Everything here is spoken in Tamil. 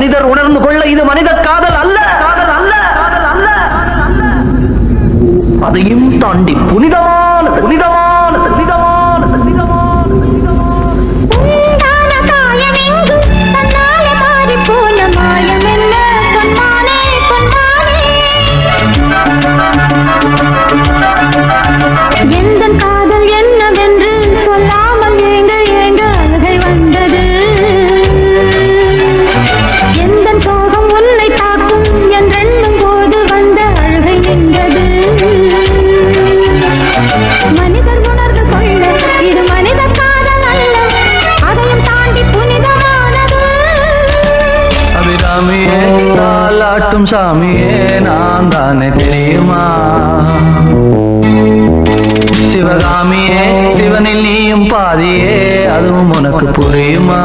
மனிதர் உணர்ந்து கொள்ள இது மனித காதல் அல்ல, காதல் அல்ல, காதல் அல்ல, அதையும் தாண்டி புனிதமான புனிதமான புனிதமான புனிதமான தாலாட்டும் சாமியே நான் தானே தெரியுமா? சிவகாமியே சிவனில் நீயும் பாதியே அதுவும் உனக்கு புரியுமா?